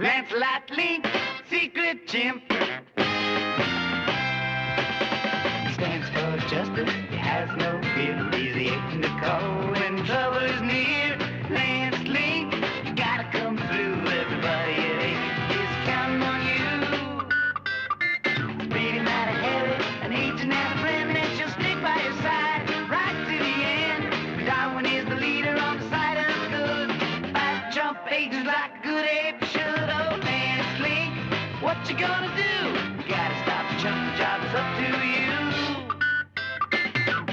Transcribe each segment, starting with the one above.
Lancelot Link, secret chimp. Stands for justice, he has no fear. He's the agent to call when trouble is near. Lance Link, you gotta come through. Everybody at eight is counting on you. Speedy mighty heavy, an agent and a friend that shall stick by your side right to the end. Darwin is the leader on the side of good. Fight jump agents like a good ape should. Oh, Lance Link, what you gonna do? You gotta stop the chump, the job is up to you.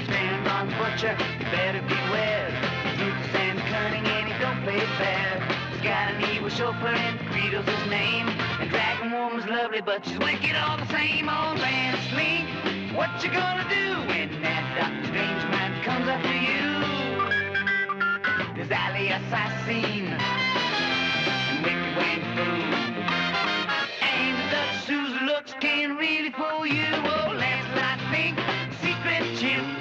Stand on butcher, you better beware. He's ruthless and cunning and he don't play fair. He's got an evil chauffeur and Credo's his name. And Dragon Woman's lovely, but she's wicked all the same. Oh, Lance Link, what you gonna do when that Doctor Strange man comes after you? There's alias I seen, and Wicked Wayne Fool. And the Dutch Susan looks can really fool you. Oh, Lancelot Link, secret chimp.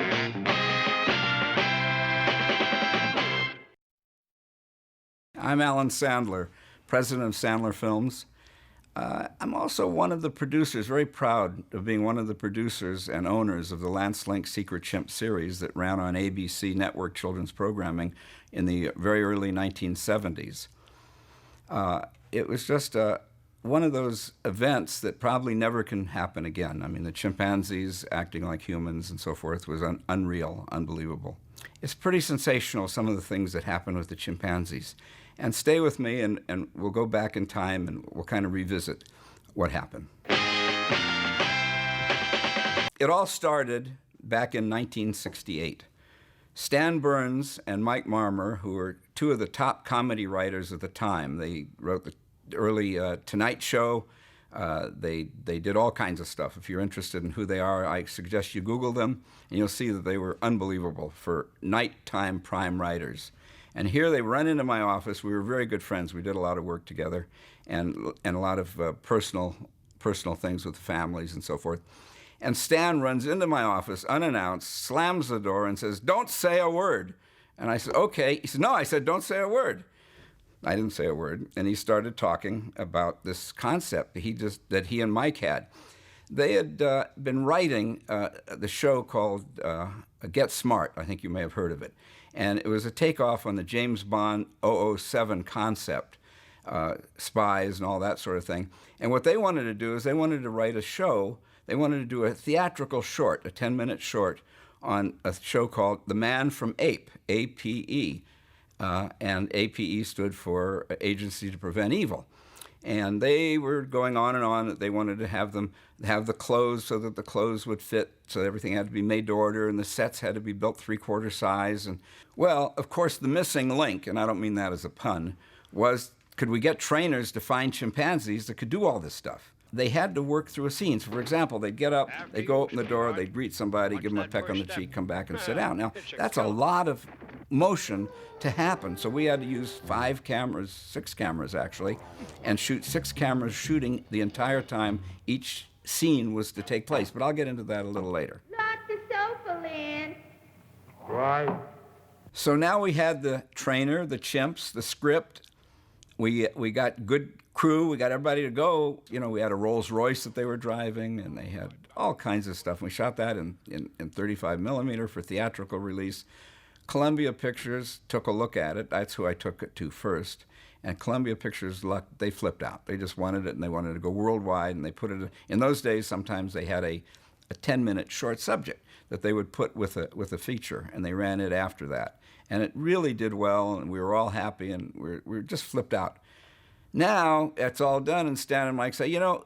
I'm Alan Sandler, president of Sandler Films. I'm also one of the producers, very proud of being one of the producers and owners of the Lance Link Secret Chimp series that ran on ABC network children's programming in the very early 1970s. It was just one of those events that probably never can happen again. I mean, the chimpanzees acting like humans and so forth was unreal, unbelievable. It's pretty sensational, some of the things that happened with the chimpanzees. And stay with me, and we'll go back in time and we'll kind of revisit what happened. It all started back in 1968. Stan Burns and Mike Marmer, who were two of the top comedy writers at the time, they wrote the early Tonight Show. They did all kinds of stuff. If you're interested in who they are, I suggest you Google them, and you'll see that they were unbelievable for nighttime prime writers. And here they run into my office. We were very good friends. We did a lot of work together, and a lot of personal things with the families and so forth. And Stan runs into my office unannounced, slams the door, and says, "Don't say a word." And I said, "Okay." He said, "No," I said, "Don't say a word." I didn't say a word, and he started talking about this concept that he and Mike had. They had been writing the show called Get Smart. I think you may have heard of it. And it was a takeoff on the James Bond 007 concept, spies and all that sort of thing. And what they wanted to do is they wanted to write a show. They wanted to do a theatrical short, a 10-minute short, on a show called The Man from APE, A-P-E. And APE stood for Agency to Prevent Evil. And they were going on and on. They wanted to have them have the clothes so that the clothes would fit, so everything had to be made to order, and the sets had to be built 3/4 size. And, well, of course, the missing link, and I don't mean that as a pun, was could we get trainers to find chimpanzees that could do all this stuff? They had to work through a scene. So, for example, they'd get up, they'd go open the door, they'd greet somebody, give them a peck on the cheek, come back and sit down. Now, that's a lot of motion to happen. So we had to use 5 cameras, 6 cameras actually, and shoot 6 cameras shooting the entire time each scene was to take place. But I'll get into that a little later. Lock the sofa, Lynn. Why? So now we had the trainer, the chimps, the script. We got good crew. We got everybody to go. You know, we had a Rolls Royce that they were driving, and they had all kinds of stuff. We shot that in 35 millimeter for theatrical release. Columbia Pictures took a look at it. That's who I took it to first. And Columbia Pictures, they flipped out. They just wanted it, and they wanted to go worldwide, and they put it, in those days, sometimes they had a 10-minute short subject that they would put with a feature, and they ran it after that. And it really did well, and we were all happy, and we were just flipped out. Now, it's all done, and Stan and Mike say, you know,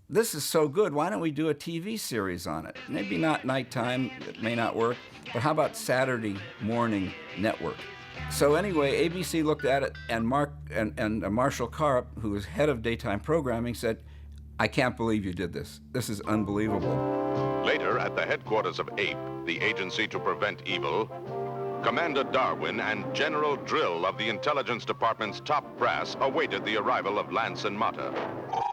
this is so good, why don't we do a TV series on it? Maybe not nighttime, it may not work, but how about Saturday morning network? So anyway, ABC looked at it, and Marshall Karp, who was head of daytime programming, said, I can't believe you did this. This is unbelievable. Later, at the headquarters of APE, the Agency to Prevent Evil, Commander Darwin and General Drill of the Intelligence Department's top brass awaited the arrival of Lance and Mata.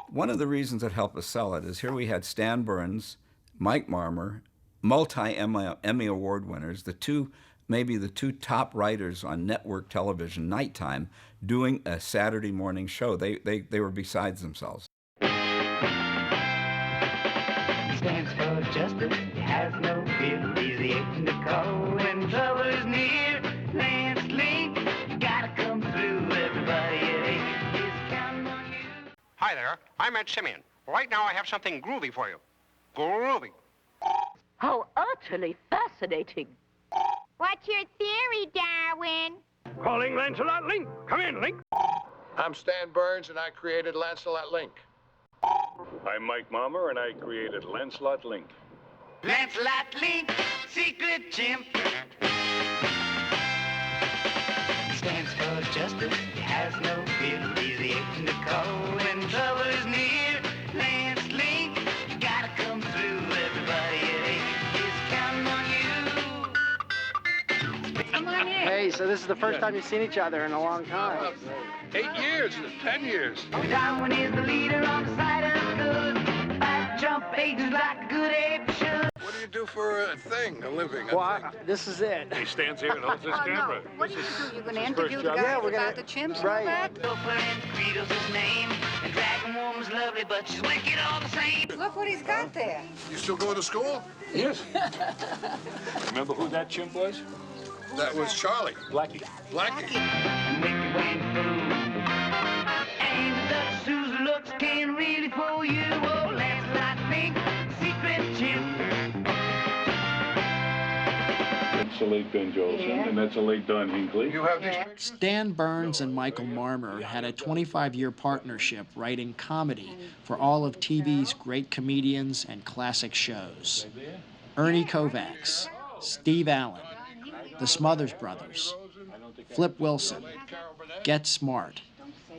One of the reasons that helped us sell it is here we had Stan Burns, Mike Marmer, multi-Emmy Award winners, the 2 maybe the two top writers on network television nighttime doing a Saturday morning show. They were besides themselves. Stands for justice, he has no fear. He's the agent to call when trouble is near. Lance Link, you gotta come through. Everybody at 8 is counting on you. Hi there, I'm Ed Simeon. Right now I have something groovy for you. Groovy. How utterly fascinating. What's your theory, Darwin? Calling Lancelot Link. Come in, Link. I'm Stan Burns, and I created Lancelot Link. I'm Mike Marmer, and I created Lancelot Link. Lancelot Link, secret chimp. Stands for justice, he has no fear. He's the agent to call when trouble is near. Lance Link, you gotta come through. Everybody at 8 is counting on you. Come on in. Hey, so this is the first time you've seen each other in a long time. 8 years, 10 years. Darwin is the leader on the side of good. Fight jump agents like a good ape should. What do you do for a thing, a living? Well, this is it. He stands here and holds his camera. What are you going to do? You're going to His interview first the job. guys Yeah, we're about gonna- the chimps right. and all Chauffeur and Credo's his name. And Dragon Woman's lovely, but she's wicked all the same. that? Look what he's got there. You still going to school? Yes. Remember who that chimp was? That was Charlie. Blackie. Blackie. And wicked went through. And the Dutch Susan looks can really fool you. Oh, Lancelot Link, secret chimp. That's the late Ben Jolson, and that's the late Don Hinckley. You have these pictures? Stan Burns and Michael Marmer had a 25-year partnership writing comedy for all of TV's great comedians and classic shows. Ernie Kovacs, Steve Allen, the Smothers Brothers, Flip Wilson, Get Smart,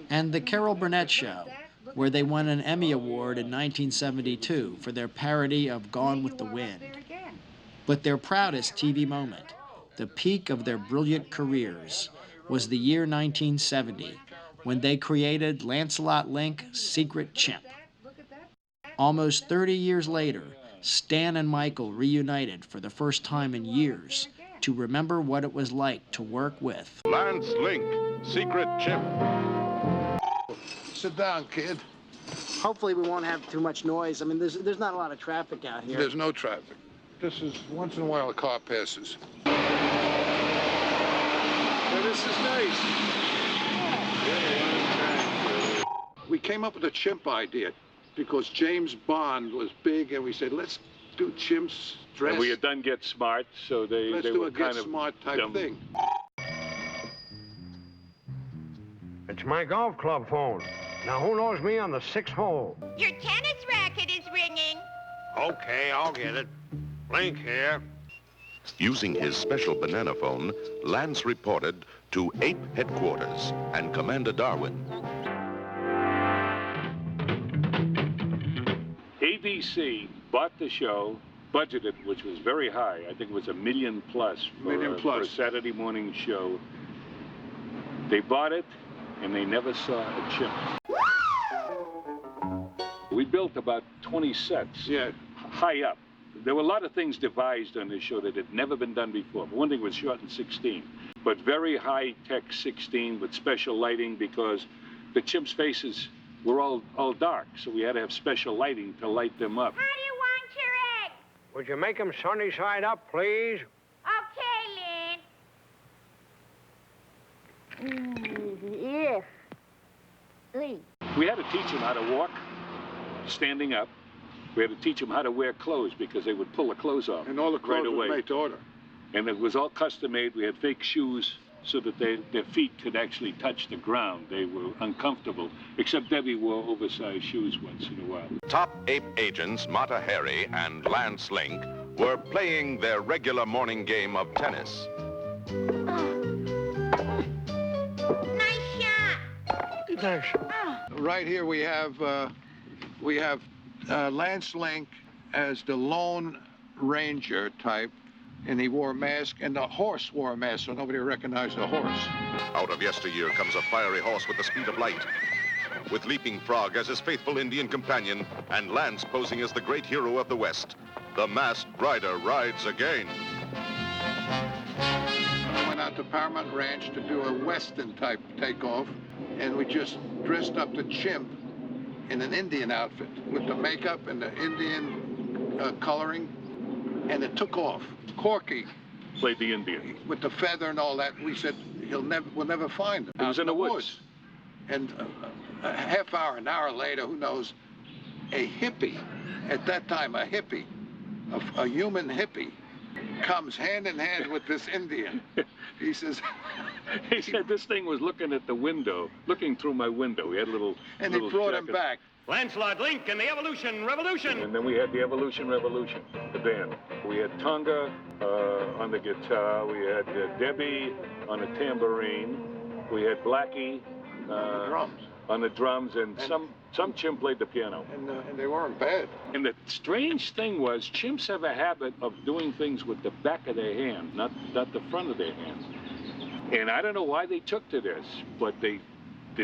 and The Carol Burnett Show, where they won an Emmy Award in 1972 for their parody of Gone with the Wind. But their proudest TV moment, the peak of their brilliant careers, was the year 1970, when they created Lancelot Link, Secret Chimp. Almost 30 years later, Stan and Michael reunited for the first time in years to remember what it was like to work with. Lance Link, secret chimp. Sit down, kid. Hopefully we won't have too much noise. I mean, there's not a lot of traffic out here. There's no traffic. This is, once in a while, a car passes. So this is nice. We came up with a chimp idea because James Bond was big, and we said, let's do chimps dressed. And we had done Get Smart, so they Let's they do were a Get kind of Smart type dumb. thing. It's my golf club phone. Now, who knows me on the 6th hole? Your tennis racket is ringing. Okay, I'll get it. Link here. Using his special banana phone, Lance reported to Ape headquarters and Commander Darwin. ABC bought the show, budgeted, which was very high. I think it was $1 million plus for, for a Saturday morning show. They bought it, and they never saw a chimp. We built about 20 sets. Yeah. High up. There were a lot of things devised on this show that had never been done before. One thing was shot in 16, but very high-tech 16 with special lighting because the chimps' faces were all dark, so we had to have special lighting to light them up. How do you want your egg? Would you make them sunny side up, please? Okay, Lynn. We had to teach them how to walk standing up. We had to teach them how to wear clothes because they would pull the clothes off And all the right clothes away. were made to order. And it was all custom made. We had fake shoes so that their feet could actually touch the ground. They were uncomfortable, except Debbie wore oversized shoes once in a while. Top Ape agents Mata Hari and Lance Link were playing their regular morning game of tennis. Nice shot. Thanks. Right here we have Lance Link as the Lone Ranger type, and he wore a mask, and the horse wore a mask, so nobody recognized the horse. Out of yesteryear comes a fiery horse with the speed of light. With Leaping Frog as his faithful Indian companion, and Lance posing as the great hero of the West, the masked rider rides again. to Paramount Ranch to do a Western type takeoff, and we just dressed up the chimp in an Indian outfit with the makeup and the Indian coloring, and it took off. Corky Played the Indian. with the feather and all that. We said we'll never find him. It was out in the woods. And a half hour, an hour later, who knows, a hippie, at that time a hippie, a human hippie, comes hand in hand with this Indian. He says, He said this thing was looking at the window, looking through my window. He had a little. and little he brought him jacket. back. Lancelot Link and the Evolution Revolution. And then we had the Evolution Revolution, the band. We had Tonga on the guitar. We had Debbie on the tambourine. We had Blackie Drums. on the drums, and some chimp played the piano. And they weren't bad. And the strange thing was, chimps have a habit of doing things with the back of their hand, not the front of their hand. And I don't know why they took to this, but the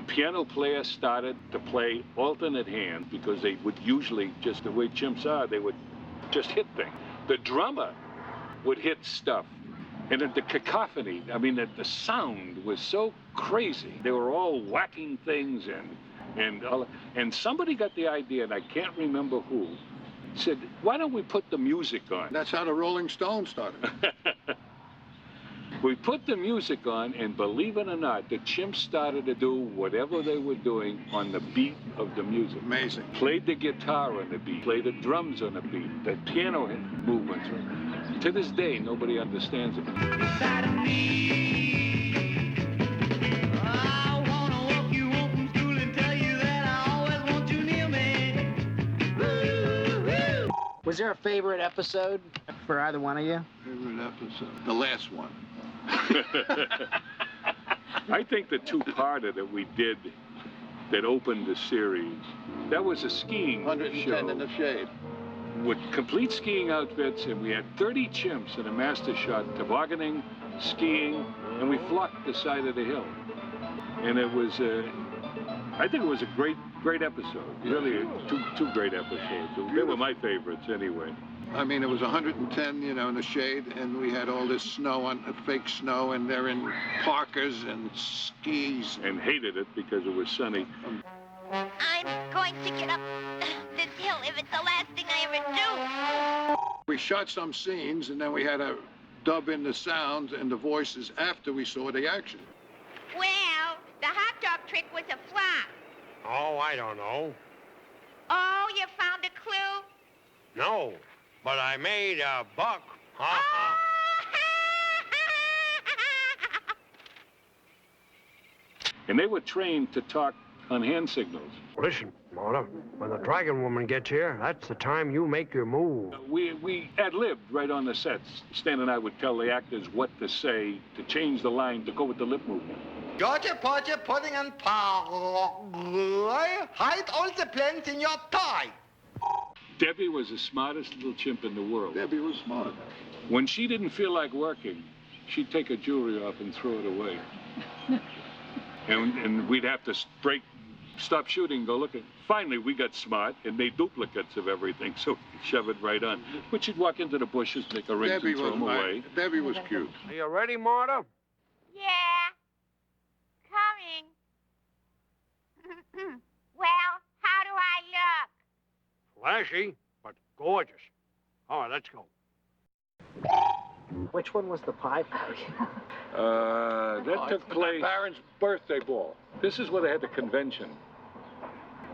piano player started to play alternate hand because they would usually, just the way chimps are, they would just hit things. The drummer would hit stuff. And the cacophony, I mean, the sound was so crazy. They were all whacking things and somebody got the idea, and I can't remember who, said, why don't we put the music on? That's how the Rolling Stones started. We put the music on, and believe it or not, the chimps started to do whatever they were doing on the beat of the music. Amazing. Played the guitar on the beat, played the drums on the beat, the piano movements. To this day, nobody understands it. Inside of me, I wanna walk you home from school and tell you that I always want you near me. Woo, woo. Was there a favorite episode for either one of you? Favorite episode? The last one. I think the two-parter that we did that opened the series, that was a skiing 110 show in the shade. with complete skiing outfits, and we had 30 chimps in a master shot, tobogganing, skiing, and we flocked the side of the hill. And it was, I think it was a great episode. Really, two great episodes. They were my favorites anyway. I mean, it was 110, you know, in the shade, and we had all this snow fake snow, and they're in parkas and skis. And hated it because it was sunny. I'm going to get up this hill if it's the last thing I ever do. We shot some scenes, and then we had to dub in the sounds and the voices after we saw the action. Well, the hot dog trick was a flop. Oh, I don't know. Oh, you found a clue? No, but I made a buck. Ha ha. And they were trained to talk on hand signals. Listen, Marta, when the dragon woman gets here, that's the time you make your move. We ad-libbed right on the sets. Stan and I would tell the actors what to say, to change the line, to go with the lip movement. Georgia, Portia, pudding and pie. Hide all the plants in your tie. Debbie was the smartest little chimp in the world. Debbie was smart. When she didn't feel like working, she'd take her jewelry off and throw it away. and we'd have to stop shooting and go look at. Finally, we got smart and made duplicates of everything, so we could shove it right on. But she'd walk into the bushes, make her rings and throw them away. Debbie was cute. Are you ready, Marta? Yeah. Coming. Well, how do I look? Flashy, but gorgeous. All right, let's go. Which one was the pie party? That took place. Baron's birthday ball. This is where they had the convention.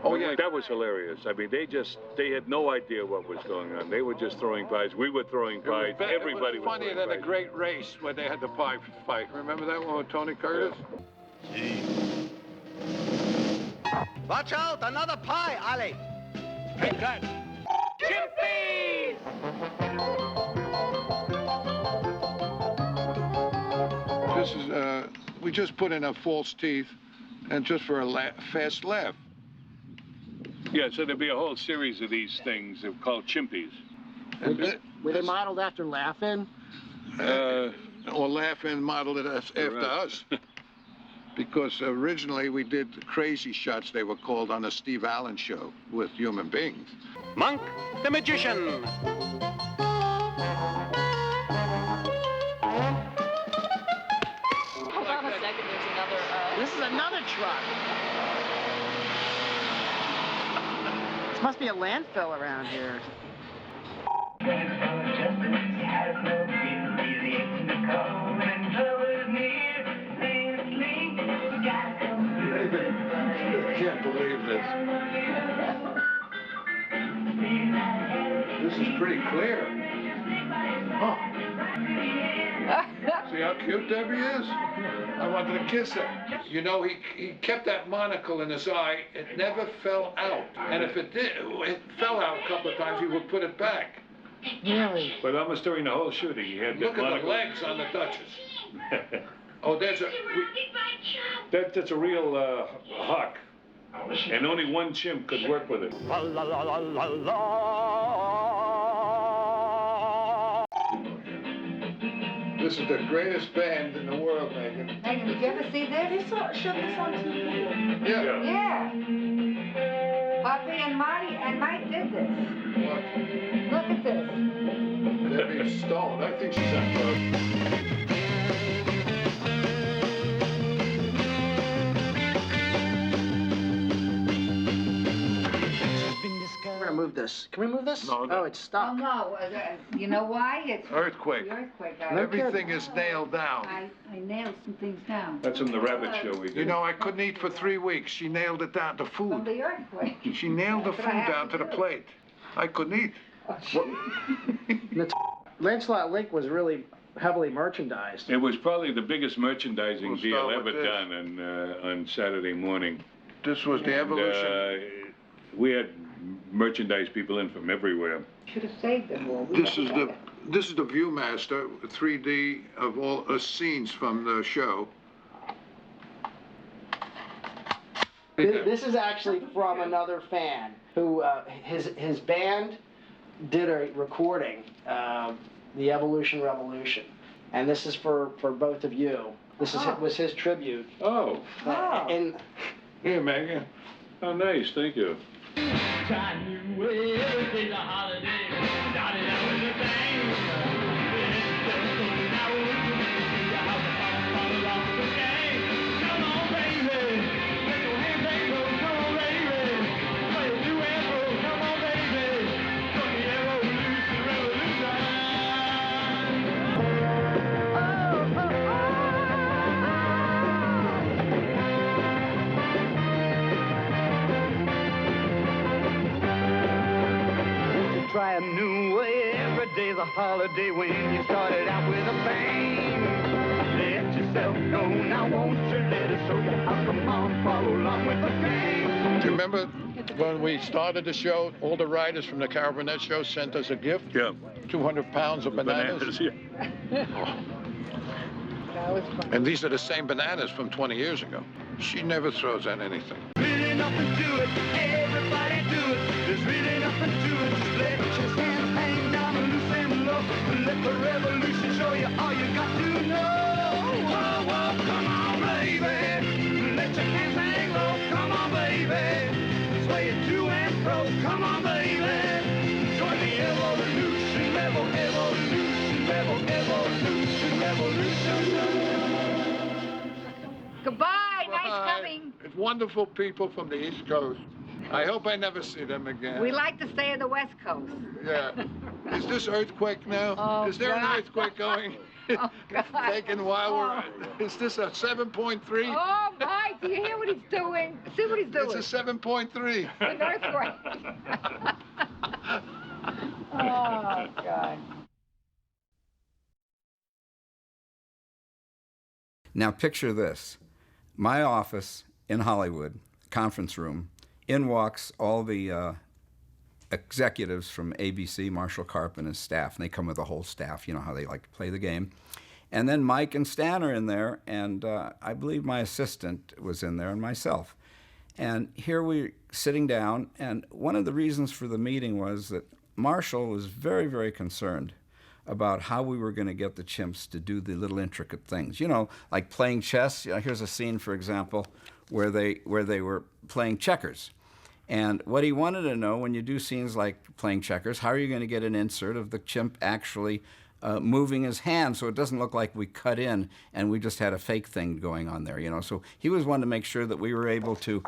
Oh, yeah. That was hilarious. I mean, they had no idea what was going on. They were just throwing pies. We were throwing pies. Everybody was was funnier throwing than pies. a great race where they had the pie fight. Remember that one with Tony Curtis? Watch out, another pie, Ali. Take that. Chimpy! This is, we just put in a false teeth and just for a fast laugh. Yeah, so there'd be a whole series of these things called chimpies. Were they modeled after Laugh-In? Or Laugh-In modeled it after us. Because originally we did crazy shots, they were called, on the Steve Allen show with human beings. Monk the Magician. another truck. This must be a landfill around here. I can't believe this. This is pretty clear. Huh. See how cute Debbie is? I wanted to kiss her. You know, he kept that monocle in his eye. It never fell out. And if it did, it fell out a couple of times, he would put it back. Really? But almost during the whole shooting, he had Look that at the monocle. legs on the Duchess. Oh, there's a... That's a real hawk. And only one chimp could work with it. This is the greatest band in the world, Megan. Megan, did you ever see this? You showed this on TV. Yeah. Yeah. Poppy and Marty and Mike did this. What? Look at this. Debbie Stone. I think she's on drugs. We're gonna move this. Can we move this? No, no. Oh, it's stuck. Oh, no. You know why? It's Earthquake. the earthquake. Everything is nailed down. I nailed some things down. That's from the rabbit show we did. You know, I couldn't eat for 3 weeks. She nailed it down to From food. the earthquake. She nailed the That's what I food have down to the do. plate. I couldn't eat. Lancelot Lake was really heavily merchandised. It was probably the biggest merchandising We'll deal start ever with this. done on Saturday morning. This was the evolution. We had merchandise people in from everywhere. Should have saved them all. This is the Viewmaster 3D of all scenes from the show. This is actually from another fan who his band did a recording, The Evolution Revolution, and this is for both of you. This was his tribute. Oh, And here, Megan. Oh, nice. Thank you. Try a new way. Every day's a holiday when you started out with a bang. Let yourself go now, won't you let us show you how? Come on, follow along with the gang. Do you remember when we started the show, all the writers from the Carabinet show sent us a gift? Yeah. 200 pounds of bananas. Yeah. That was fun. And these are the same bananas from 20 years ago. She never throws out anything. Really nothing to it, everybody do it. There's really nothing to it, just let your hands hang down and loose and low. Let the revolution show you all you got to know. Whoa, whoa, come on, baby. Let your hands hang low, come on, baby. Sway it to and fro, come on, baby. Join the evolution, revolution. Goodbye. Nice coming. It's wonderful people from the East Coast. I hope I never see them again. We like to stay on the West Coast. Yeah. Is this earthquake now? Oh, Is there God. an earthquake going? Oh, God. Taking while we're... Is this a 7.3? Oh, Mike, do you hear what he's doing? See what he's doing. It's a 7.3. An earthquake. Oh, God. Now picture this. My office in Hollywood, conference room, in walks all the executives from ABC, Marshall Karp and his staff, and they come with the whole staff, you know how they like to play the game. And then Mike and Stan are in there, and I believe my assistant was in there, and myself. And here we're sitting down, and one of the reasons for the meeting was that Marshall was very, very concerned about how we were going to get the chimps to do the little intricate things. You know, like playing chess. You know, here's a scene, for example, where they were playing checkers. And what he wanted to know, when you do scenes like playing checkers, how are you going to get an insert of the chimp actually moving his hand so it doesn't look like we cut in and we just had a fake thing going on there, So he was one to make sure that we were able to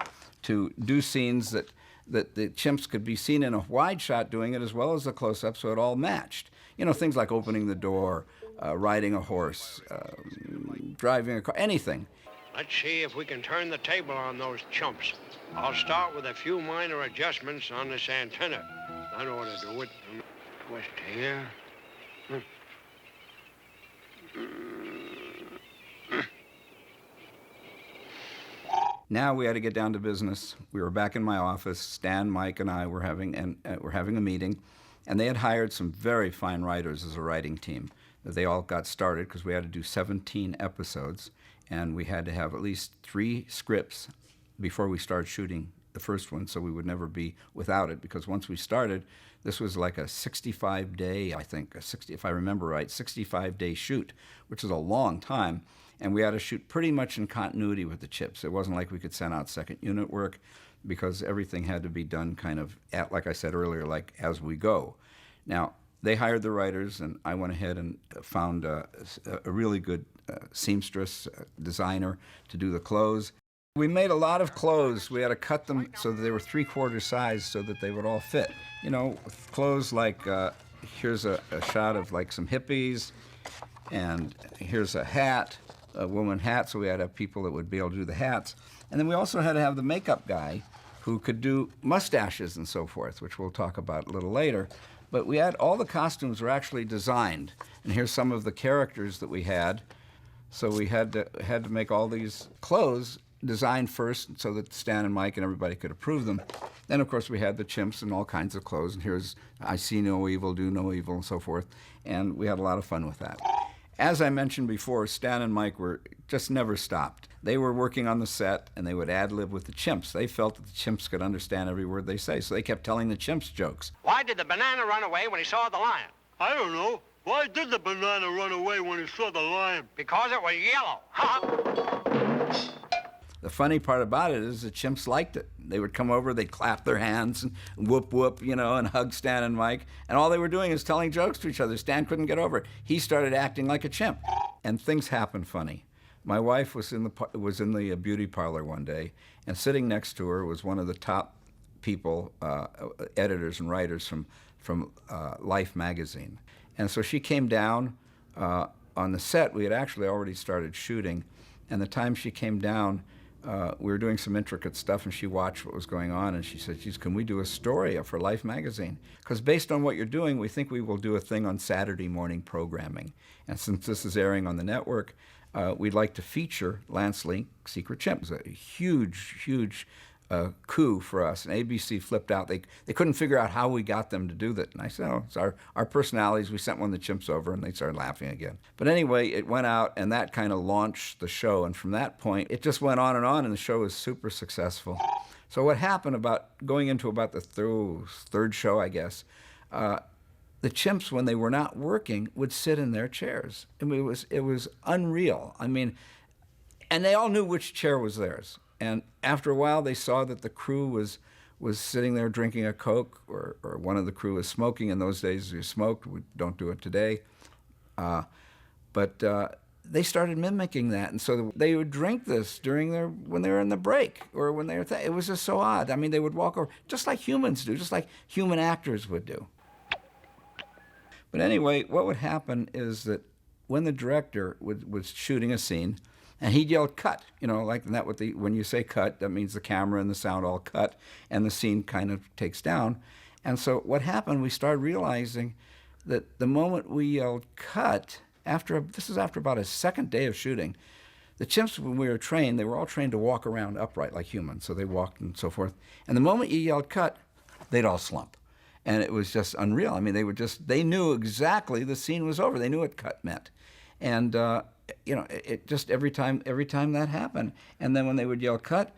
do scenes that the chimps could be seen in a wide shot doing it as well as the close-up, so it all matched. Things like opening the door, riding a horse, driving a car, anything. Let's see if we can turn the table on those chumps. I'll start with a few minor adjustments on this antenna. I know how to do it. Twist here. Now we had to get down to business. We were back in my office. Stan, Mike, and I were having a meeting, and they had hired some very fine writers as a writing team. They all got started because we had to do 17 episodes, and we had to have at least 3 scripts before we started shooting the first one, so we would never be without it, because once we started, this was like a 65-day, I think, if I remember right, 65-day shoot, which is a long time. And we had to shoot pretty much in continuity with the chips. It wasn't like we could send out second unit work, because everything had to be done kind of, like I said earlier, like as we go. Now, they hired the writers, and I went ahead and found a really good seamstress designer to do the clothes. We made a lot of clothes. We had to cut them so that they were 3/4 size so that they would all fit. Clothes like, here's a shot of like some hippies, and here's a hat, a woman hat, so we had to have people that would be able to do the hats. And then we also had to have the makeup guy who could do mustaches and so forth, which we'll talk about a little later. But we had, all the costumes were actually designed. And here's some of the characters that we had. So we had to make all these clothes designed first so that Stan and Mike and everybody could approve them. Then, of course, we had the chimps and all kinds of clothes. And here's I see no evil, do no evil, and so forth. And we had a lot of fun with that. As I mentioned before, Stan and Mike were just never stopped. They were working on the set, and they would ad-lib with the chimps. They felt that the chimps could understand every word they say, so they kept telling the chimps jokes. Why did the banana run away when he saw the lion? I don't know. Why did the banana run away when he saw the lion? Because it was yellow. Huh? The funny part about it is the chimps liked it. They would come over, they'd clap their hands and whoop, whoop, and hug Stan and Mike. And all they were doing is telling jokes to each other. Stan couldn't get over it. He started acting like a chimp. And things happened funny. My wife was in the beauty parlor one day, and sitting next to her was one of the top people, editors and writers from Life magazine. And so she came down on the set. We had actually already started shooting. And the time she came down, we were doing some intricate stuff, and she watched what was going on, and she said, geez, can we do a story for Life magazine? Because based on what you're doing, we think we will do a thing on Saturday morning programming. And since this is airing on the network, we'd like to feature Lancelot Secret Chimp. It was a huge, huge coup for us. And ABC flipped out. They couldn't figure out how we got them to do that. And I said, oh, it's our personalities. We sent one of the chimps over, and they started laughing again. But anyway, it went out, and that kind of launched the show. And from that point, it just went on, and the show was super successful. So what happened going into about the third show, I guess, the chimps, when they were not working, would sit in their chairs. I mean, it was unreal. I mean, and they all knew which chair was theirs. And after a while, they saw that the crew was sitting there drinking a Coke, or one of the crew was smoking. In those days, you smoked. We don't do it today. But they started mimicking that. And so they would drink this when they were in the break, or when they were, it was just so odd. I mean, they would walk over, just like humans do, just like human actors would do. But anyway, what would happen is that when the director was shooting a scene, and he'd yell, cut, like that. When you say cut, that means the camera and the sound all cut, and the scene kind of takes down. And so what happened, we started realizing that the moment we yelled cut, this is after about a second day of shooting, the chimps, when we were trained, they were all trained to walk around upright like humans, so they walked and so forth. And the moment you yelled cut, they'd all slump. And it was just unreal. I mean, they knew exactly the scene was over. They knew what cut meant. And, it just every time that happened. And then when they would yell cut,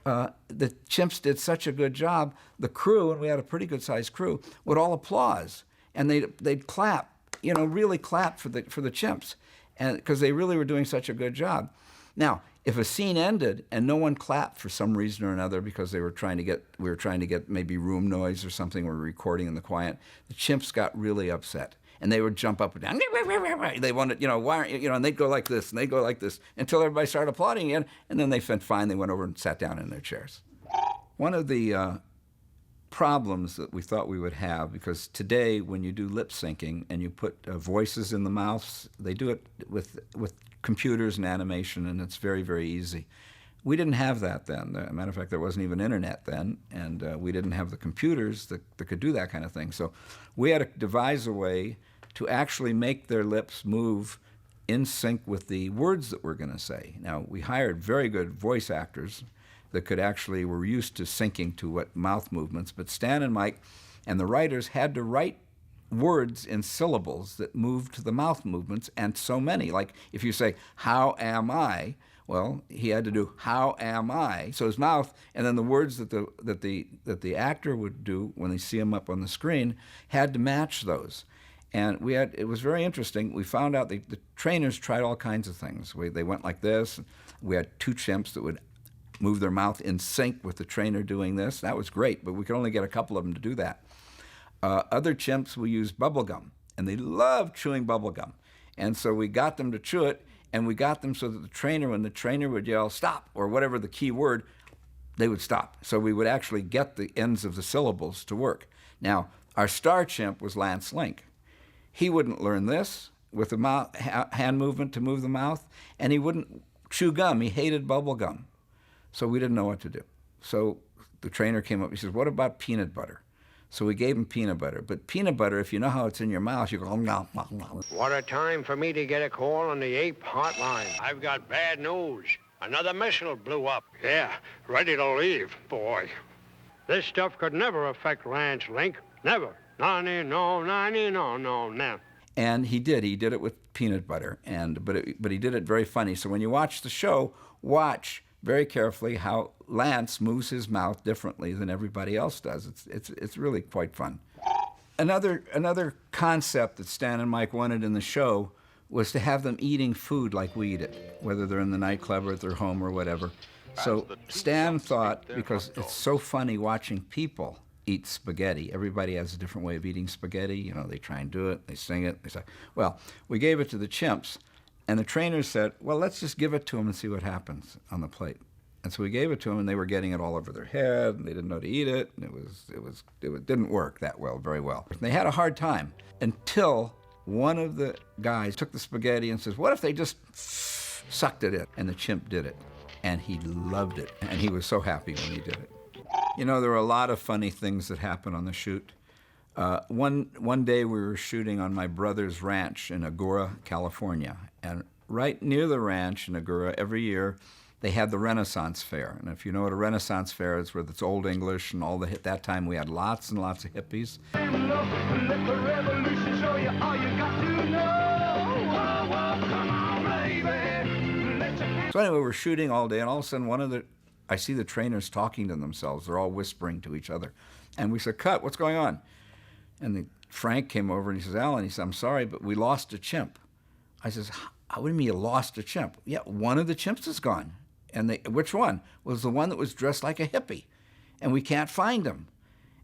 the chimps did such a good job. The crew, and we had a pretty good sized crew, would all applause. And they'd clap, really clap for the chimps, and because they really were doing such a good job. Now, if a scene ended and no one clapped for some reason or another because we were trying to get maybe room noise or something, we were recording in the quiet, the chimps got really upset. And they would jump up and down. They wanted, why aren't you, and they'd go like this, and they'd go like this, until everybody started applauding again, and then they felt fine. They went over and sat down in their chairs. One of the problems that we thought we would have, because today when you do lip syncing and you put voices in the mouths, they do it with computers and animation, and it's very, very easy. We didn't have that then. As a matter of fact, there wasn't even internet then, and we didn't have the computers that could do that kind of thing. So we had to devise a way to actually make their lips move in sync with the words that we're going to say. Now, we hired very good voice actors that were used to syncing to what mouth movements, but Stan and Mike and the writers had to write words in syllables that moved to the mouth movements, and so many. Like if you say, how am I? Well, he had to do, how am I? So his mouth, and then the words that the actor would do when they see him up on the screen had to match those. And it was very interesting. We found out the trainers tried all kinds of things. They went like this. We had two chimps that would move their mouth in sync with the trainer doing this. That was great, but we could only get a couple of them to do that. Other chimps will use bubble gum, and they love chewing bubble gum. And so we got them to chew it, and we got them so that when the trainer would yell, stop, or whatever the key word, they would stop. So we would actually get the ends of the syllables to work. Now, our star chimp was Lance Link. He wouldn't learn this with the hand movement to move the mouth, and he wouldn't chew gum. He hated bubble gum. So we didn't know what to do. So the trainer came up, he says, what about peanut butter? So we gave him peanut butter. But peanut butter, if you know how it's in your mouth, you go, nom, nom, nom. What a time for me to get a call on the ape hotline. I've got bad news. Another missile blew up. Yeah, ready to leave, boy. This stuff could never affect Lance Link. Never. No. And he did. He did it with peanut butter. But he did it very funny. So when you watch the show, watch very carefully how Lance moves his mouth differently than everybody else does. It's really quite fun. Another concept that Stan and Mike wanted in the show was to have them eating food like we eat it, whether they're in the nightclub or at their home or whatever. So Stan thought, because it's so funny watching people eat spaghetti. Everybody has a different way of eating spaghetti. They try and do it, they sing it, they say, well, we gave it to the chimps. And the trainers said, well, let's just give it to them and see what happens on the plate. And so we gave it to them, and they were getting it all over their head, and they didn't know how to eat it, and it didn't work that very well. And they had a hard time until one of the guys took the spaghetti and says, what if they just sucked it in? And the chimp did it, and he loved it, and he was so happy when he did it. There were a lot of funny things that happened on the shoot. One day we were shooting on my brother's ranch in Agoura, California. And right near the ranch in Agoura, every year, they had the Renaissance Fair. And if you know what a Renaissance Fair is, where it's Old English and at that time we had lots and lots of hippies. So anyway, we're shooting all day, and all of a sudden I see the trainers talking to themselves. They're all whispering to each other. And we said, cut, what's going on? And Frank came over and he says, Alan, he said, I'm sorry, but we lost a chimp. I says, how do you mean you lost a chimp? Yeah, one of the chimps is gone. And which one? Was the one that was dressed like a hippie. And we can't find him.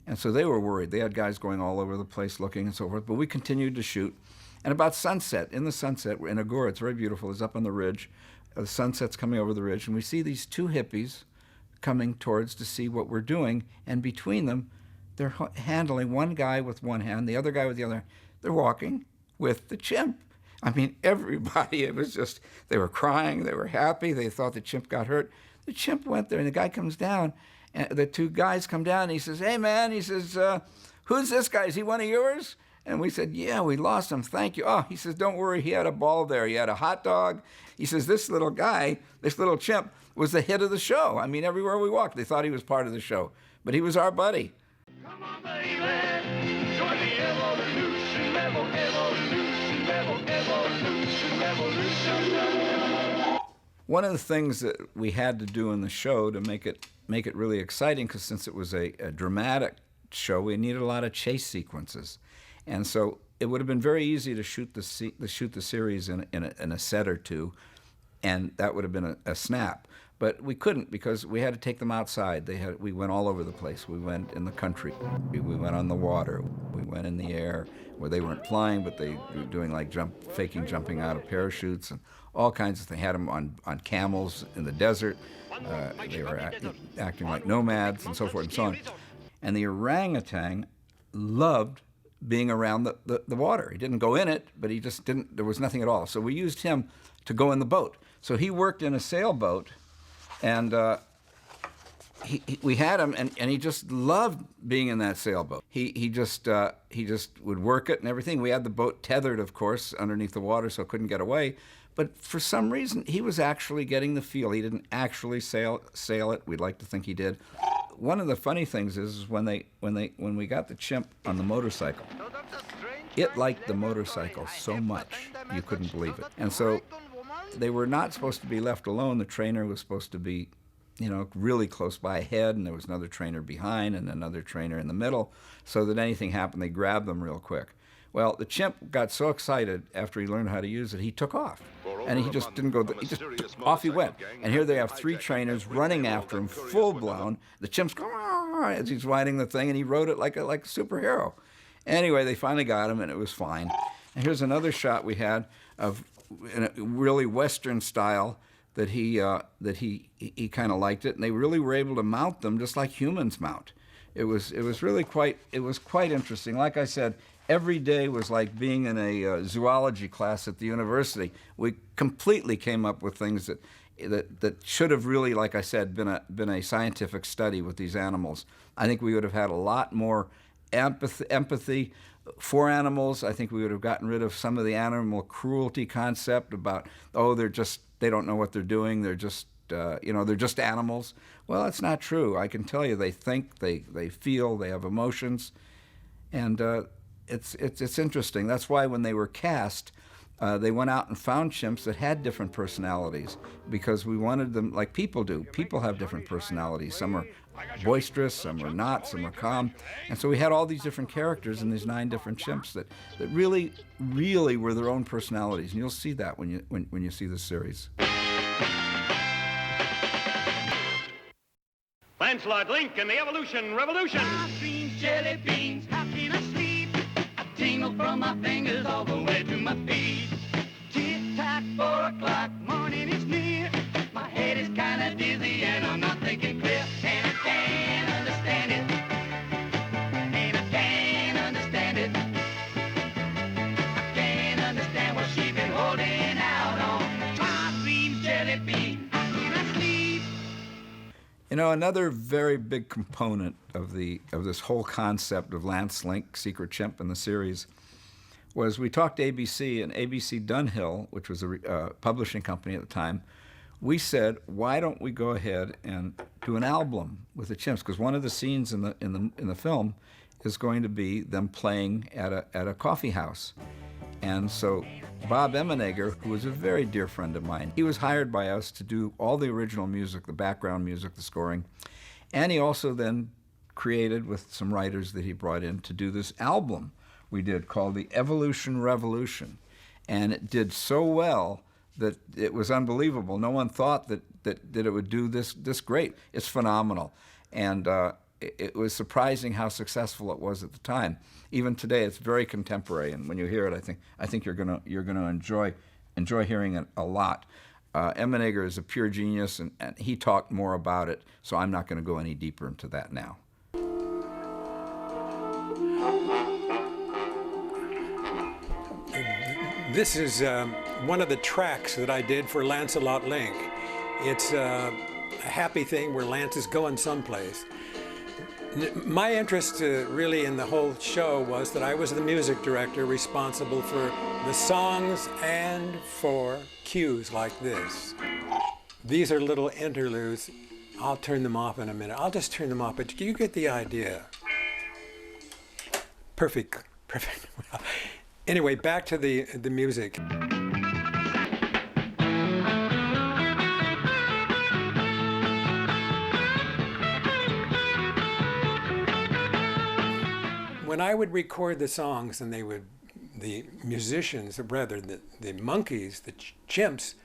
And so they were worried. They had guys going all over the place looking and so forth. But we continued to shoot. And about sunset, in the sunset, in Agoura, it's very beautiful. It's up on the ridge. The sunset's coming over the ridge. And we see these two hippies coming towards to see what we're doing. And between them, they're handling one guy with one hand, the other guy with the other. They're walking with the chimp. I mean, everybody, it was just, they were crying, they were happy, they thought the chimp got hurt. The chimp went there, and the guy comes down, and the two guys come down, and he says, hey, man, he says, who's this guy? Is he one of yours? And we said, yeah, we lost him, thank you. Oh, he says, don't worry, he had a ball there, he had a hot dog. He says, this little guy, this little chimp, was the hit of the show. I mean, everywhere we walked, they thought he was part of the show. But he was our buddy. Come on, baby, join the evolution, revolution. One of the things that we had to do in the show to make it really exciting, because since it was a dramatic show, we needed a lot of chase sequences, and so it would have been very easy to shoot the series in a set or two, and that would have been a snap. But we couldn't because we had to take them outside. We went all over the place. We went in the country. We went on the water. We went in the air where they weren't flying, but they were doing like faking jumping out of parachutes and all kinds of things. Had them on camels in the desert. They were acting like nomads and so forth and so on. And the orangutan loved being around the water. He didn't go in it, but he just didn't, there was nothing at all. So we used him to go in the boat. So he worked in a sailboat, and we had him, and he just loved being in that sailboat. He just would work it and everything. We had the boat tethered, of course, underneath the water, so it couldn't get away. But for some reason, he was actually getting the feel. He didn't actually sail it. We'd like to think he did. One of the funny things is when we got the chimp on the motorcycle, it liked the motorcycle so much you couldn't believe it. And so they were not supposed to be left alone. The trainer was supposed to be, really close by ahead, and there was another trainer behind and another trainer in the middle, so that anything happened, they grabbed them real quick. Well, the chimp got so excited after he learned how to use it, he took off. And he just didn't go, off he went. And here they have 3 trainers running after him, full blown. The chimp's going as he's riding the thing, and he rode it like a superhero. Anyway, they finally got him, and it was fine. And here's another shot we had of, in a really Western style, that he kind of liked it, and they really were able to mount them just like humans mount. It was really quite interesting. Like I said, every day was like being in a zoology class at the university. We completely came up with things that should have really, like I said, been a scientific study with these animals. I think we would have had a lot more empathy for animals. I think we would have gotten rid of some of the animal cruelty concept about, they don't know what they're doing. They're just they're just animals. Well, that's not true. I can tell you, they think, they feel, they have emotions, and it's interesting. That's why when they were cast, they went out and found chimps that had different personalities, because we wanted them like people do. People have different personalities. Some are boisterous, some are not, some are calm. And so we had all these different characters in these 9 different chimps that really, really were their own personalities. And you'll see that when you see the series. Lancelot, Link, and the Evolution Revolution. My dreams, jelly beans, how can I sleep? I tingle from my fingers all the way to my feet. Tick-tock, 4 o'clock, morning is near. My head is kind of dizzy and I'm not thinking clear. And I can't understand it. And I can't understand it. I can't understand what she's been holding out on. My dreams, jelly beans, how can I sleep? Another very big component of this whole concept of Lance Link, Secret Chimp in the series, was we talked to ABC, and ABC Dunhill, which was a publishing company at the time, we said, why don't we go ahead and do an album with the chimps? Because one of the scenes in the film is going to be them playing at a coffee house. And so Bob Emenegger, who was a very dear friend of mine, he was hired by us to do all the original music, the background music, the scoring. And he also then created, with some writers that he brought in, to do this album we did called The Evolution Revolution. And it did so well that it was unbelievable. No one thought that it would do this great. It's phenomenal. And it was surprising how successful it was at the time. Even today, it's very contemporary, and when you hear it, I think you're gonna enjoy hearing it a lot. Emenegger is a pure genius, and he talked more about it, so I'm not going to go any deeper into that now. This is one of the tracks that I did for Lancelot Link. It's a happy thing where Lance is going someplace. My interest really in the whole show was that I was the music director responsible for the songs and for cues like this. These are little interludes. I'll turn them off in a minute. I'll just turn them off, but you get the idea. Perfect. Well, anyway, back to the music. When I would record the songs, and the musicians, or rather the monkeys, the chimps,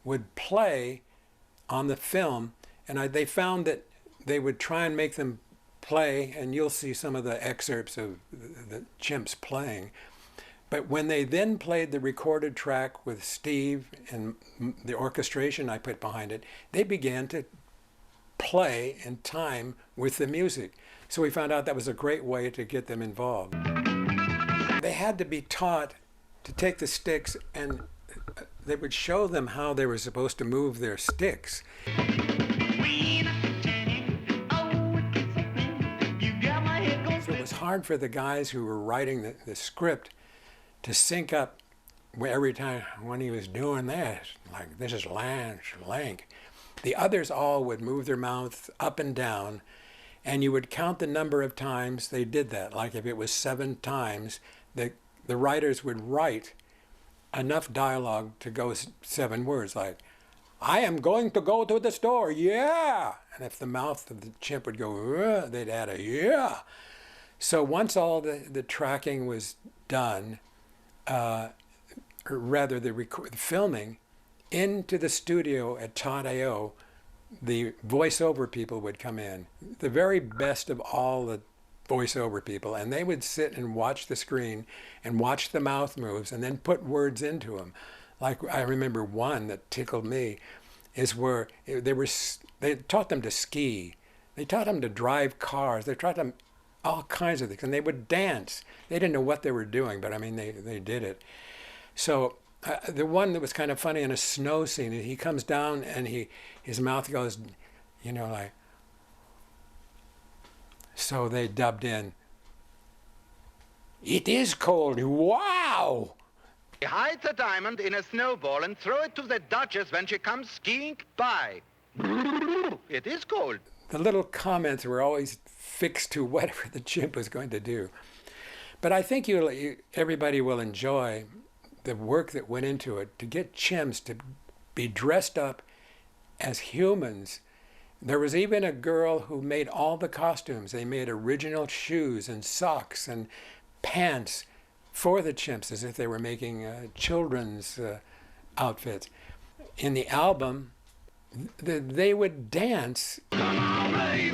would play on the film, and they found that they would try and make them play, and you'll see some of the excerpts of the chimps playing. But when they then played the recorded track with Steve and the orchestration I put behind it, they began to play in time with the music. So we found out that was a great way to get them involved. They had to be taught to take the sticks, and they would show them how they were supposed to move their sticks. So it was hard for the guys who were writing the script to sync up every time when he was doing this, like, this is Lance Lank. The others all would move their mouths up and down, and you would count the number of times they did that. Like if it was 7 times, the writers would write enough dialogue to go 7 words, like, I am going to go to the store, yeah! And if the mouth of the chimp would go, they'd add a yeah. So once all the tracking was done, or rather the filming, into the studio at Todd AO, the voiceover people would come in, the very best of all the voiceover people, and they would sit and watch the screen and watch the mouth moves and then put words into them. Like I remember one that tickled me is where they taught them to ski, they taught them to drive cars, they taught them all kinds of things, and they would dance. They didn't know what they were doing, but I mean they did it. So the one that was kind of funny in a snow scene, he comes down and his mouth goes, you know, like, so they dubbed in, it is cold, wow! Hide the diamond in a snowball and throw it to the Duchess when she comes skiing by. It is cold. The little comments were always fixed to whatever the chimp was going to do. But I think everybody will enjoy the work that went into it to get chimps to be dressed up as humans. There was even a girl who made all the costumes. They made original shoes and socks and pants for the chimps, as if they were making children's outfits. In the album, they would dance. Come on, baby,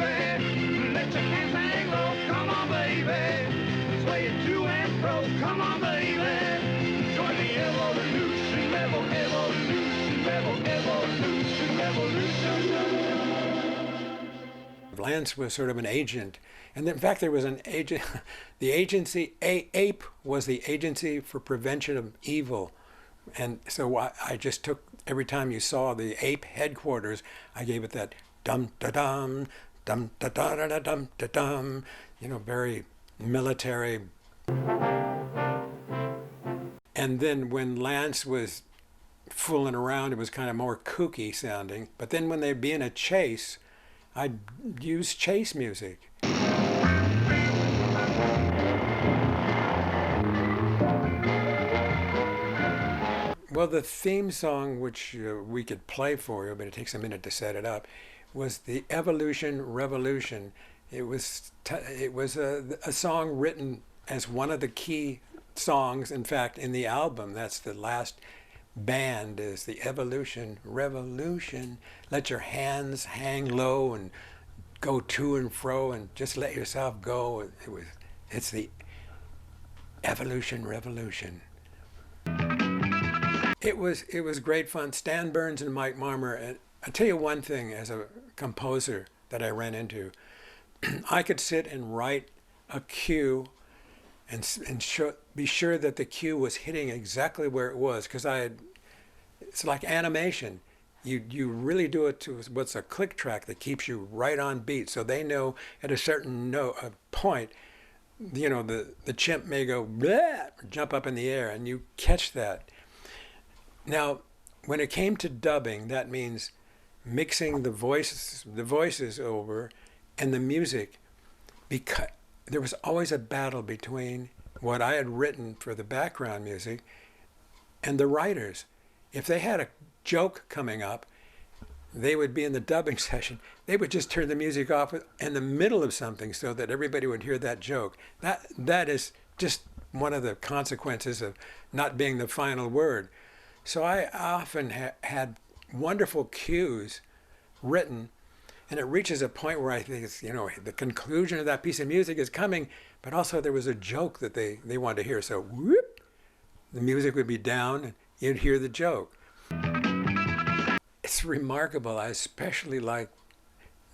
let your hands hang low. Come on, baby, sway it to and fro. Come on, baby, join the evolution, evolution. Lance was sort of an agent, and in fact there was an agent. The agency, APE, was the Agency for Prevention of Evil, and so I just took, every time you saw the APE headquarters, I gave it that dum da dum, dum da da da dum da dum, you know, very military. And then when Lance was fooling around, it was kind of more kooky sounding. But then when they'd be in a chase, I'd use chase music. Well, the theme song, which we could play for you, but it takes a minute to set it up, was the Evolution Revolution. It was a song written as one of the key songs, in fact, in the album. That's the last band, is the Evolution Revolution. Let your hands hang low and go to and fro and just let yourself go. It's the Evolution Revolution. It was great fun. Stan Burns and Mike Marmer. And I'll tell you one thing, as a composer that I ran into, I could sit and write a cue and be sure that the cue was hitting exactly where it was, because it's like animation. You really do it to what's a click track that keeps you right on beat, so they know at a certain point, you know, the chimp may go bleh, or jump up in the air, and you catch that. Now, when it came to dubbing, that means mixing the voices over and the music, because there was always a battle between what I had written for the background music and the writers. If they had a joke coming up, they would be in the dubbing session. They would just turn the music off in the middle of something so that everybody would hear that joke. That is just one of the consequences of not being the final word. So I often had wonderful cues written, and it reaches a point where I think it's, you know, the conclusion of that piece of music is coming, but also there was a joke that they wanted to hear. So whoop, the music would be down and you'd hear the joke. It's remarkable. I especially like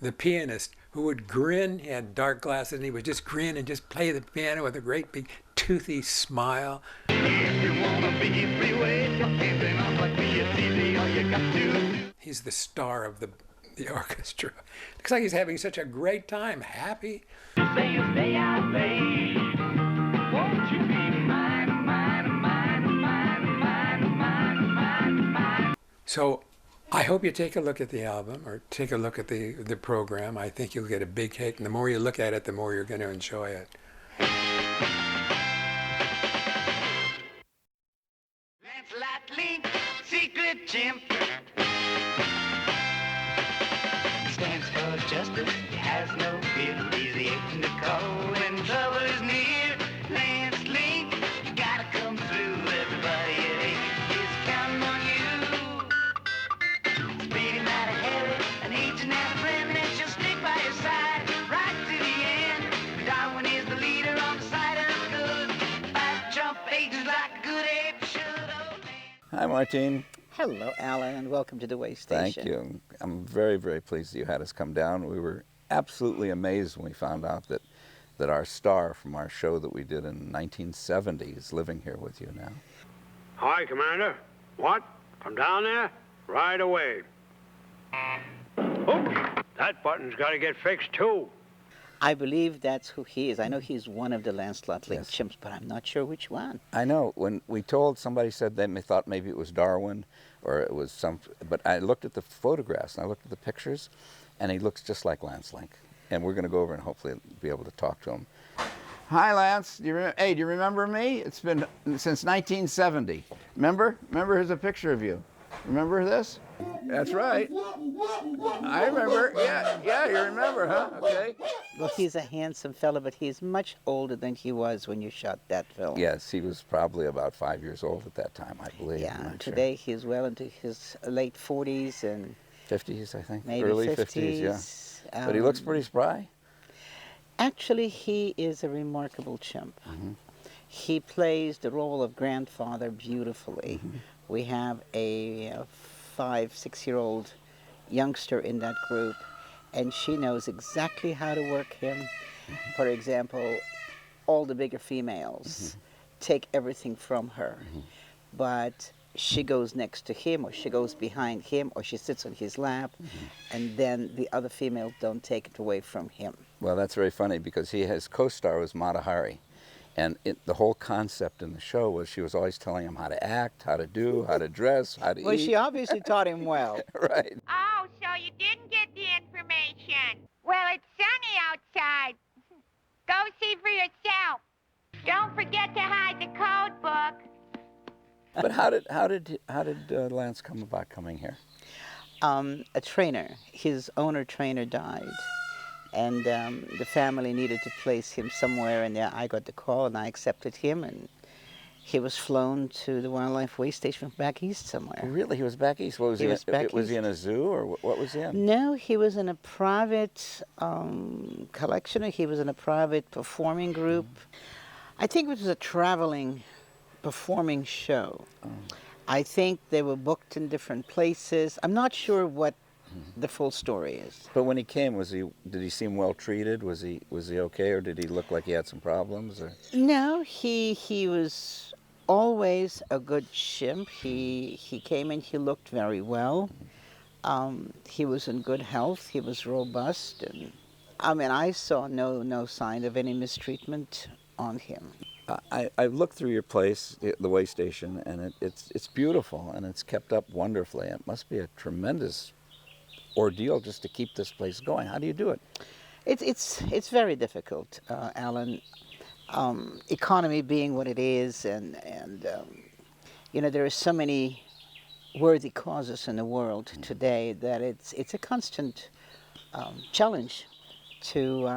the pianist who would grin. He had dark glasses and he would just grin and just play the piano with a great big toothy smile. He's the star of the orchestra. Looks like he's having such a great time, happy. So I hope you take a look at the album or take a look at the program. I think you'll get a big hit, and the more you look at it, the more you're going to enjoy it. Lancelot Link, secret chimp. Stands for justice, he has no fear. He's the agent to call when trouble is near. Lance Link, you gotta come through. Everybody at 8 is counting on you. Speedy, mighty heavy, an agent and a friend that shall stick by your side right to the end. Darwin is the leader on the side of good. Fight jump agents like a good ape should. Hi, Martine. Hello, Alan, and welcome to the Way Station. Thank you. I'm very, very pleased that you had us come down. We were absolutely amazed when we found out that our star from our show that we did in 1970 is living here with you now. Hi, Commander. What? Come down there? Right away. Oops, that button's got to get fixed, too. I believe that's who he is. I know he's one of the Lancelot Link chimps, but I'm not sure which one. I know. When we told, somebody said they thought maybe it was Darwin or it was some, but I looked at the photographs and I looked at the pictures and he looks just like Lance Link. And we're going to go over and hopefully be able to talk to him. Hi, Lance. Do you remember me? It's been since 1970. Remember? Here's a picture of you. Remember this? That's right. I remember. Yeah, you remember, huh? Okay. Well, he's a handsome fellow, but he's much older than he was when you shot that film. Yes, he was probably about 5 years old at that time, I believe. Yeah, today he's well into his late 40s and 50s, I think. Maybe early 50s. Yeah. But he looks pretty spry. Actually, he is a remarkable chimp. Mm-hmm. He plays the role of grandfather beautifully. Mm-hmm. We have a 5-6-year-old youngster in that group, and she knows exactly how to work him. Mm-hmm. For example, all the bigger females take everything from her, but she goes next to him, or she goes behind him, or she sits on his lap, and then the other females don't take it away from him. Well, that's very funny because his co-star was Mata Hari. And the whole concept in the show was she was always telling him how to act, how to do, how to dress, how to eat. Well, she obviously taught him well. Right. Oh, so you didn't get the information. Well, it's sunny outside. Go see for yourself. Don't forget to hide the code book. But how did Lance come about coming here? A trainer, his owner trainer died. And the family needed to place him somewhere, and I got the call, and I accepted him, and he was flown to the Wildlife Way Station back east somewhere. Really? He was back east? What was he was he in a zoo, or what was he in? No, he was in a private collection. He was in a private performing group. I think it was a traveling performing show. I think they were booked in different places. I'm not sure what the full story is. But when he came, did he seem well treated? Was he okay, or did he look like he had some problems? Or? No, he was always a good chimp. He came in, he looked very well. He was in good health. He was robust, and I saw no sign of any mistreatment on him. I looked through your place, the Way Station, and it's beautiful and it's kept up wonderfully. It must be a tremendous ordeal just to keep this place going. How do you do it? It's very difficult, Alan. Economy being what it is, and there are so many worthy causes in the world today that it's a constant challenge to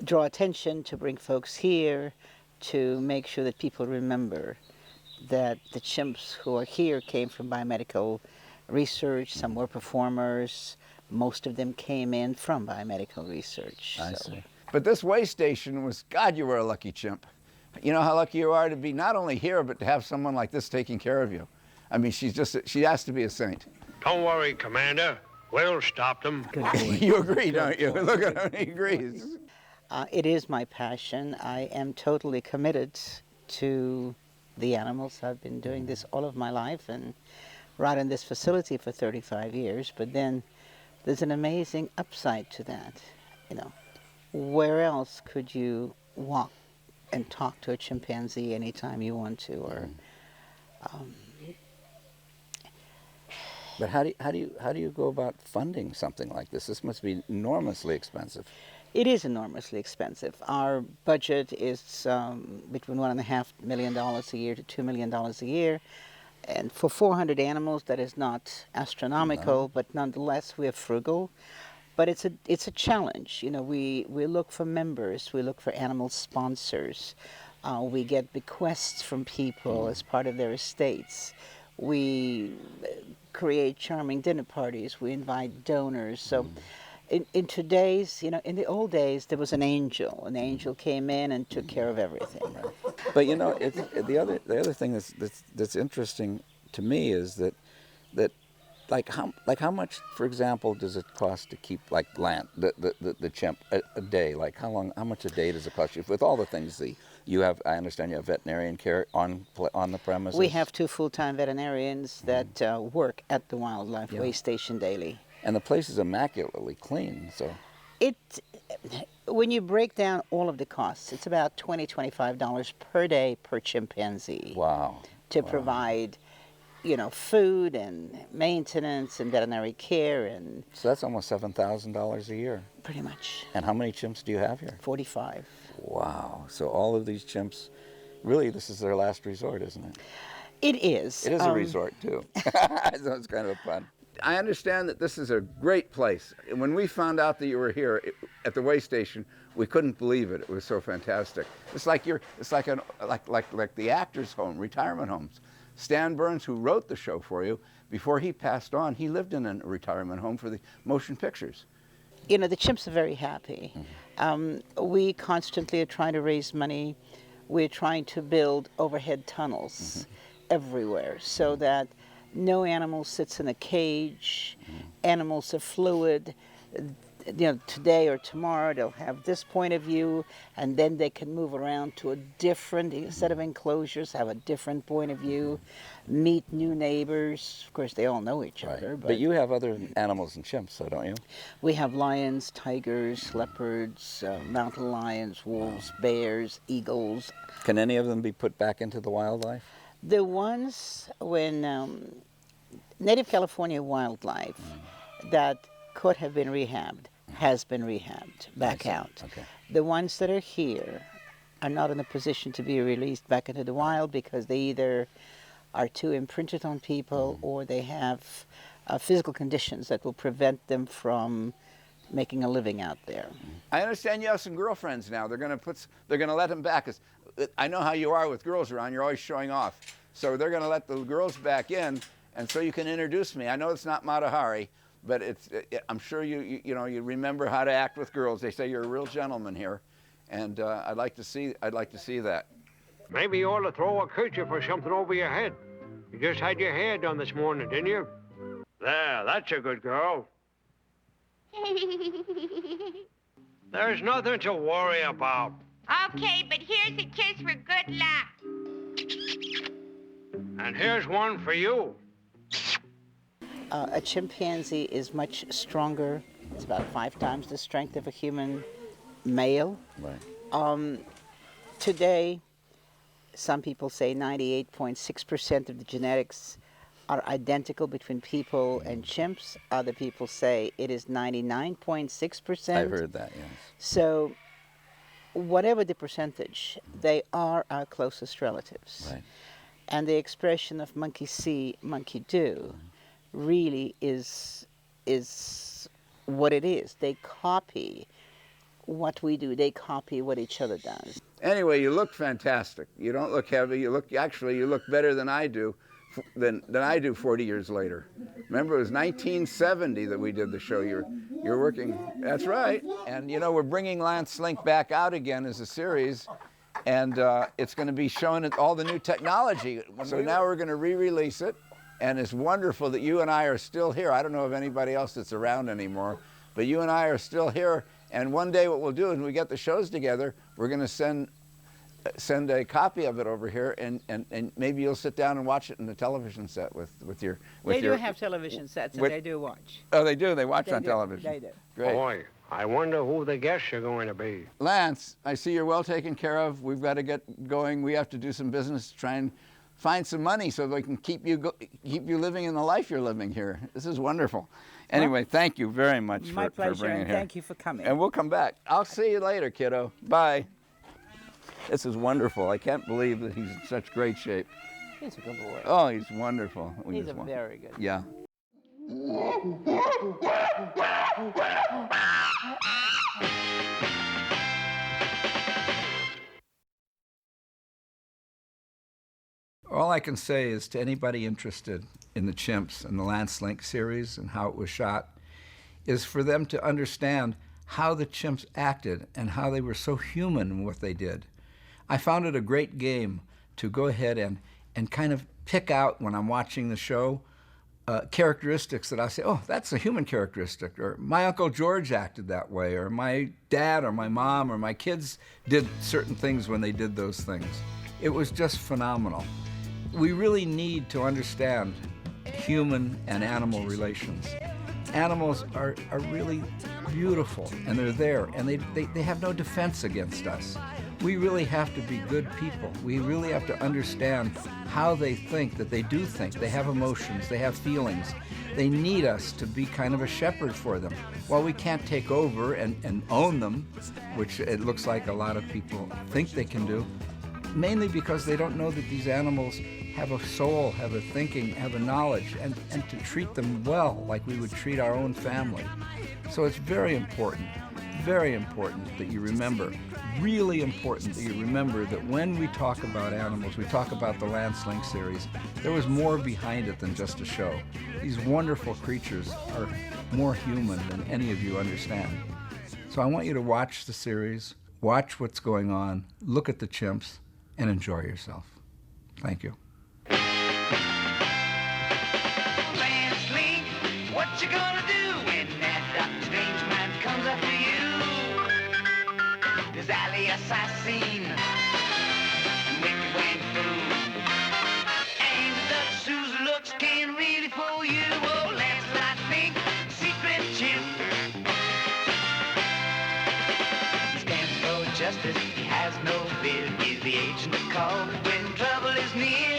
draw attention, to bring folks here, to make sure that people remember that the chimps who are here came from biomedical research, some were performers. Most of them came in from biomedical research. I so. see. But this way station was, God, you were a lucky chimp. You know how lucky you are to be not only here, but to have someone like this taking care of you. I mean, she has to be a saint. Don't worry, Commander. We'll stop them. You agree, don't you? Look at him, he agrees. It is my passion. I am totally committed to the animals. I've been doing this all of my life and right in this facility for 35 years. But then there's an amazing upside to that. You know, where else could you walk and talk to a chimpanzee anytime you want to? Or, But how do you go about funding something like this? This must be enormously expensive. It is enormously expensive. Our budget is between $1.5 million a year to $2 million a year. And for 400 animals, that is not astronomical, but nonetheless, we're frugal. But it's a challenge. You know, we look for members, we look for animal sponsors. We get bequests from people as part of their estates. We create charming dinner parties. We invite donors. So in today's, you know, in the old days, there was an angel. An angel came in and took care of everything. But you know, the other thing that's interesting to me is that like how much, for example, does it cost to keep like the chimp a day? Like how much a day does it cost you with all the things you have? I understand you have veterinarian care on the premises. We have 2 full-time veterinarians that work at the wildlife way station daily. And the place is immaculately clean, so. When you break down all of the costs, it's about $20–25 per day per chimpanzee. Wow. To provide, you know, food and maintenance and veterinary care and. So that's almost $7,000 a year. Pretty much. And how many chimps do you have here? 45. Wow. So all of these chimps, really, this is their last resort, isn't it? It is. It is a resort too. So it's kind of fun. I understand that this is a great place. When we found out that you were here at the way station, we couldn't believe it. It was so fantastic. It's like like the actors' home, retirement homes. Stan Burns, who wrote the show for you, before he passed on, he lived in a retirement home for the motion pictures. You know, the chimps are very happy. We constantly are trying to raise money. We're trying to build overhead tunnels everywhere so that no animal sits in a cage. Animals are fluid. You know, today or tomorrow they'll have this point of view, and then they can move around to a different set of enclosures, have a different point of view, meet new neighbors. Of course, they all know each other. But you have other animals than chimps, though, don't you? We have lions, tigers, leopards, mountain lions, wolves, bears, eagles. Can any of them be put back into the wildlife? The ones when Native California wildlife that could have been rehabbed has been rehabbed back out. Okay. The ones that are here are not in a position to be released back into the wild because they either are too imprinted on people or they have physical conditions that will prevent them from making a living out there. I understand you have some girlfriends now. They're going to let them back. I know how you are with girls around. You're always showing off. So they're going to let the girls back in, and so you can introduce me. I know it's not Mata Hari, but I'm sure you remember how to act with girls. They say you're a real gentleman here, and I'd like to see that. Maybe you ought to throw a kerchief or something over your head. You just had your hair done this morning, didn't you? There, that's a good girl. There's nothing to worry about. Okay, but here's a kiss for good luck. And here's one for you. A chimpanzee is much stronger. It's about 5 times the strength of a human male. Right. Today, some people say 98.6% of the genetics are identical between people and chimps. Other people say it is 99.6%. I've heard that, yes. So whatever the percentage, they are our closest relatives. Right. And the expression of monkey see, monkey do really is what it is. They copy what we do. They copy what each other does. Anyway, you look fantastic. You don't look heavy. You look better than I do than I do 40 years later. Remember, it was 1970 that we did the show. You're working, that's right. And you know, we're bringing Lance Link back out again as a series, and it's going to be showing all the new technology. So now we're going to re-release it, and it's wonderful that you and I are still here. I don't know of anybody else that's around anymore, but you and I are still here. And one day what we'll do is when we get the shows together, we're going to send a copy of it over here, and maybe you'll sit down and watch it in the television set with your. They do have television sets, and they do watch. Oh, they do. They watch on television. They do. Great. Boy, I wonder who the guests are going to be. Lance, I see you're well taken care of. We've got to get going. We have to do some business to try and find some money so they can keep you living in the life you're living here. This is wonderful. Anyway, thank you very much My for pleasure, bringing it and here. thank you for coming. And we'll come back. I'll see you later, kiddo. Bye. This is wonderful. I can't believe that he's in such great shape. He's a good boy. Oh, he's wonderful. He's very good. Yeah. All I can say is to anybody interested in the chimps and the Lance Link series and how it was shot, is for them to understand how the chimps acted and how they were so human in what they did. I found it a great game to go ahead and kind of pick out, when I'm watching the show, characteristics that I say, oh, that's a human characteristic, or my Uncle George acted that way, or my dad or my mom or my kids did certain things when they did those things. It was just phenomenal. We really need to understand human and animal relations. Animals are really beautiful, and they're there, and they have no defense against us. We really have to be good people. We really have to understand how they think, that they do think. They have emotions, they have feelings. They need us to be kind of a shepherd for them. While we can't take over and own them, which it looks like a lot of people think they can do, mainly because they don't know that these animals have a soul, have a thinking, have a knowledge, and to treat them well like we would treat our own family. So it's very important that you remember, really important that you remember that when we talk about animals, we talk about the Lance Link series, there was more behind it than just a show. These wonderful creatures are more human than any of you understand. So I want you to watch the series, watch what's going on, look at the chimps, and enjoy yourself. Thank you. Lance Link, what you gonna do when that Dr. Strange man comes after you? There's alias I seen, wicked went through, and the Sue's looks can really fool you. Oh, Lancelot Link, secret chimp. He stands for justice, he has no fear, he's the agent to call when trouble is near.